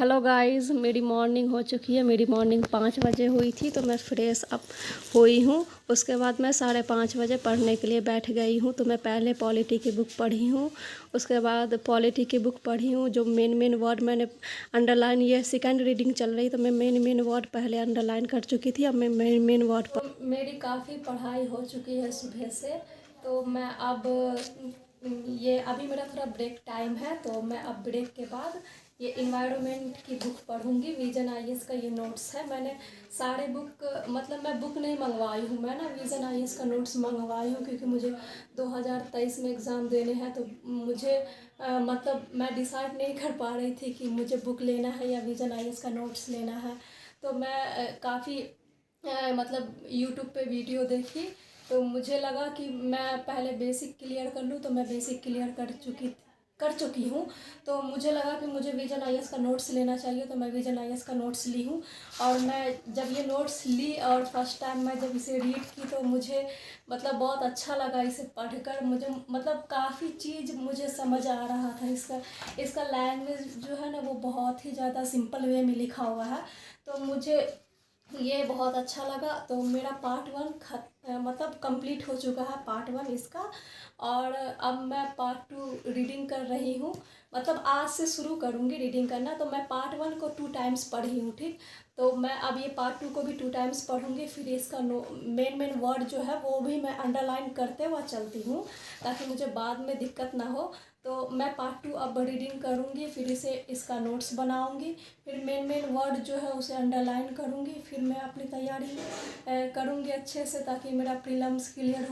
Hello guys, मेरी morning हो चुकी है। मेरी मॉर्निंग 5 बजे हुई थी, तो मैं फ्रेश अप हुई हूँ। उसके बाद मैं 5:30 बजे पढ़ने के लिए बैठ गई हूँ। तो मैं पहले पॉलिटी की बुक पढ़ी हूँ, उसके बाद पॉलिटी की बुक पढ़ी हूँ। जो मेन वर्ड मैंने अंडरलाइन, ये सेकंड रीडिंग चल रही, तो मैं मेन वर्ड पहले अंडरलाइन कर चुकी थी। अब मैं मेन वर्ड पर मेरी काफ़ी पढ़ाई हो चुकी है सुबह से। तो मैं अब ये अभी मेरा थोड़ा ब्रेक टाइम है, तो मैं अब ब्रेक के बाद ये इन्वायरमेंट की बुक पढ़ूंगी। विजन आईएएस का ये नोट्स है। मैंने सारे बुक, मतलब मैं बुक नहीं मंगवाई हूँ, मैं ना विजन आईएएस का नोट्स मंगवाई हूँ, क्योंकि मुझे 2023 में एग्ज़ाम देने हैं। तो मुझे मतलब मैं डिसाइड नहीं कर पा रही थी कि मुझे बुक लेना है या विजन आईएएस का नोट्स लेना है। तो मैं काफ़ी मतलब यूट्यूब पे वीडियो देखी, तो मुझे लगा कि मैं पहले बेसिक क्लियर कर लूँ। तो मैं बेसिक क्लियर कर चुकी हूँ। तो मुझे लगा कि मुझे विजन आईएएस का नोट्स लेना चाहिए, तो मैं विजन आईएएस का नोट्स ली हूँ। और मैं जब ये नोट्स ली और फर्स्ट टाइम मैं जब इसे रीड की, तो मुझे मतलब बहुत अच्छा लगा इसे पढ़कर। मुझे मतलब काफ़ी चीज़ मुझे समझ आ रहा था। इसका लैंग्वेज जो है ना, वो बहुत ही ज़्यादा सिंपल वे में लिखा हुआ है, तो मुझे ये बहुत अच्छा लगा। तो मेरा पार्ट 1 मतलब कंप्लीट हो चुका है, पार्ट 1 इसका। और अब मैं पार्ट 2 रीडिंग कर रही हूँ, मतलब आज से शुरू करूँगी रीडिंग करना। तो मैं पार्ट 1 को 2 टाइम्स पढ़ी हूँ, ठीक। तो मैं अब ये पार्ट 2 को भी 2 टाइम्स पढ़ूँगी। फिर इसका मेन वर्ड जो है वो भी मैं अंडरलाइन करते हुए चलती हूँ, ताकि मुझे बाद में दिक्कत ना हो। तो मैं पार्ट 2 अब रीडिंग करूँगी, फिर इसका नोट्स बनाऊँगी, फिर मेन वर्ड जो है उसे अंडरलाइन करूँगी। फिर मैं अपनी तैयारी करूँगी अच्छे से, ताकि मेरा प्रीलिम्स क्लियर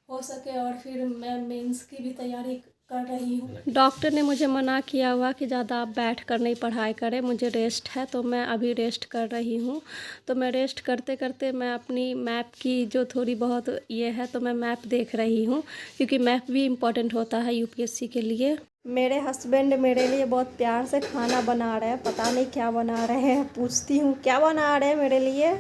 हो सके। और फिर मैं मेंस की भी तैयारी कर रही हूँ। डॉक्टर ने मुझे मना किया हुआ कि ज़्यादा आप बैठ कर नहीं पढ़ाई करें, मुझे रेस्ट है। तो मैं अभी रेस्ट कर रही हूँ। तो मैं रेस्ट करते करते मैं अपनी मैप की जो थोड़ी बहुत ये है, तो मैं मैप देख रही हूँ, क्योंकि मैप भी इम्पोर्टेंट होता है यूपीएससी के लिए। मेरे हस्बैंड मेरे लिए बहुत प्यार से खाना बना रहे हैं, पता नहीं क्या बना रहे हैं। पूछती हूँ क्या बना रहे हैं मेरे लिए।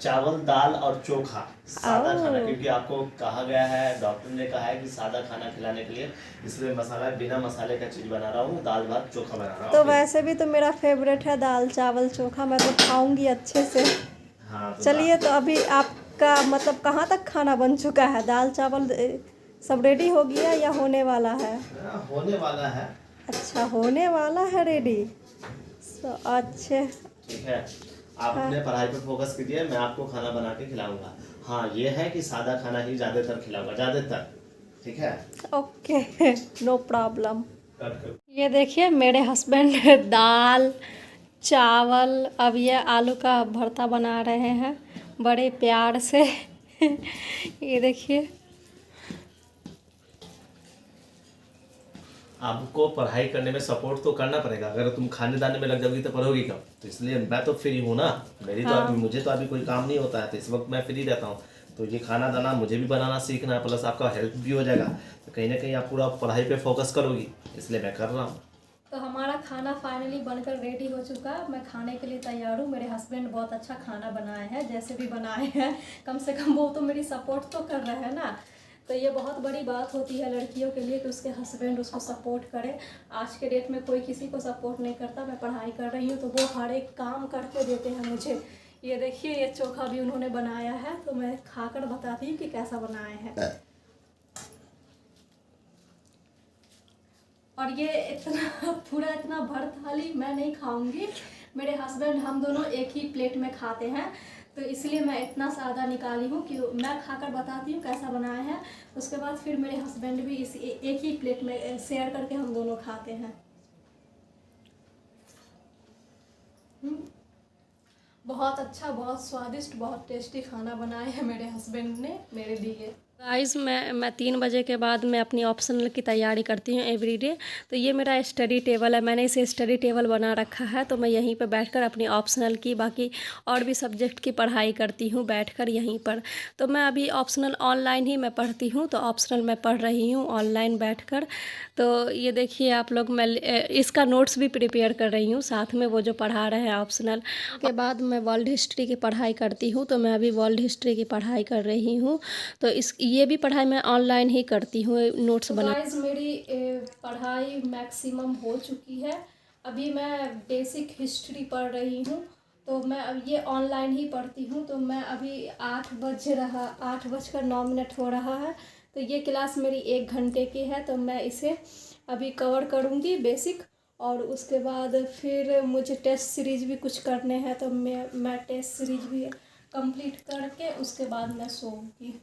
चावल, दाल और चोखा, सादा खाना, क्योंकि आपको कहा गया है, डॉक्टर ने कहा है कि सादा खाना खिलाने के लिए, इसलिए मसाला बिना मसाले का चीज़ बना रहा हूँ, दाल भात चोखा बना रहा हूँ। तो वैसे भी तो मेरा फेवरेट है दाल चावल चोखा, मैं तो खाऊंगी अच्छे से। हाँ, तो चलिए, तो अभी आपका मतलब कहाँ तक खाना बन चुका है? दाल चावल सब रेडी हो गया या होने वाला है? होने वाला है। अच्छा, होने वाला है रेडी। अच्छे, ठीक है, आप अपने पढ़ाई पर फोकस कीजिए, मैं आपको खाना बना के खिलाऊंगा। हाँ, ये है कि सादा खाना ही ज़्यादातर खिलाऊंगा, ज़्यादातर। ठीक है, ओके, नो प्रॉब्लम। ये देखिए मेरे हस्बैंड दाल चावल, अब ये आलू का भरता बना रहे हैं बड़े प्यार से। ये देखिए, आपको पढ़ाई करने में सपोर्ट तो करना पड़ेगा। अगर तुम खाने दाने में लग जाओगी तो पढ़ोगी कब? तो इसलिए मैं तो फ्री हूँ ना, मेरी तो हाँ। मुझे तो अभी कोई काम नहीं होता है, तो इस वक्त मैं फ्री रहता हूँ। तो ये खाना दाना मुझे भी बनाना सीखना है, प्लस आपका हेल्प भी हो जाएगा, तो कहीं ना कहीं आप पूरा पढ़ाई पे फोकस करोगी, इसलिए मैं कर रहा हूँ। तो हमारा खाना फाइनली बनकर रेडी हो चुका। मैं खाने के लिए तैयार हूँ। मेरे हस्बैंड बहुत अच्छा खाना बनाए हैं, जैसे भी बनाए हैं, कम से कम वो तो मेरी सपोर्ट तो कर रहे हैं ना। तो ये बहुत बड़ी बात होती है लड़कियों के लिए कि उसके हस्बैंड उसको सपोर्ट करे। आज के डेट में कोई किसी को सपोर्ट नहीं करता। मैं पढ़ाई कर रही हूँ, तो वो हर एक काम करके देते हैं मुझे। ये देखिए, ये चोखा भी उन्होंने बनाया है, तो मैं खाकर बताती हूँ कि कैसा बनाए हैं। और ये इतना पूरा इतना भर थाली मैं नहीं खाऊंगी। मेरे हस्बैंड हम दोनों एक ही प्लेट में खाते हैं, तो इसलिए मैं इतना सादा निकाली हूँ कि मैं खाकर बताती हूँ कैसा बनाया है। उसके बाद फिर मेरे हस्बैंड भी इस एक ही प्लेट में शेयर करके हम दोनों खाते हैं। बहुत अच्छा, बहुत स्वादिष्ट, बहुत टेस्टी खाना बनाया है मेरे हस्बैंड ने मेरे लिए। गाइस, मैं 3 बजे के बाद मैं अपनी ऑप्शनल की तैयारी करती हूँ एवरीडे। तो ये मेरा स्टडी टेबल है, मैंने इसे स्टडी टेबल बना रखा है। तो मैं यहीं पर बैठकर अपनी ऑप्शनल की, बाकी और भी सब्जेक्ट की पढ़ाई करती हूँ बैठकर यहीं पर। तो मैं अभी ऑप्शनल ऑनलाइन ही मैं पढ़ती हूँ, तो ऑप्शनल मैं पढ़ रही हूँ ऑनलाइन बैठकर। तो ये देखिए आप लोग, मैं इसका नोट्स भी प्रिपेयर कर रही हूँ साथ में, वो जो पढ़ा रहे हैं ऑप्शनल के बाद मैं वर्ल्ड हिस्ट्री की पढ़ाई करती हूँ। तो मैं अभी वर्ल्ड हिस्ट्री की पढ़ाई कर रही हूँ। तो ये भी पढ़ाई मैं ऑनलाइन ही करती हूँ, नोट्स बना। गाइस, मेरी पढ़ाई मैक्सिमम हो चुकी है। अभी मैं बेसिक हिस्ट्री पढ़ रही हूँ, तो मैं अब ये ऑनलाइन ही पढ़ती हूँ। तो मैं अभी 8:09 हो रहा है, तो ये क्लास मेरी 1 घंटे की है। तो मैं इसे अभी कवर करूँगी बेसिक, और उसके बाद फिर मुझे टेस्ट सीरीज़ भी कुछ करने हैं, तो मैं टेस्ट सीरीज़ भी कंप्लीट करके उसके बाद मैं सोऊंगी।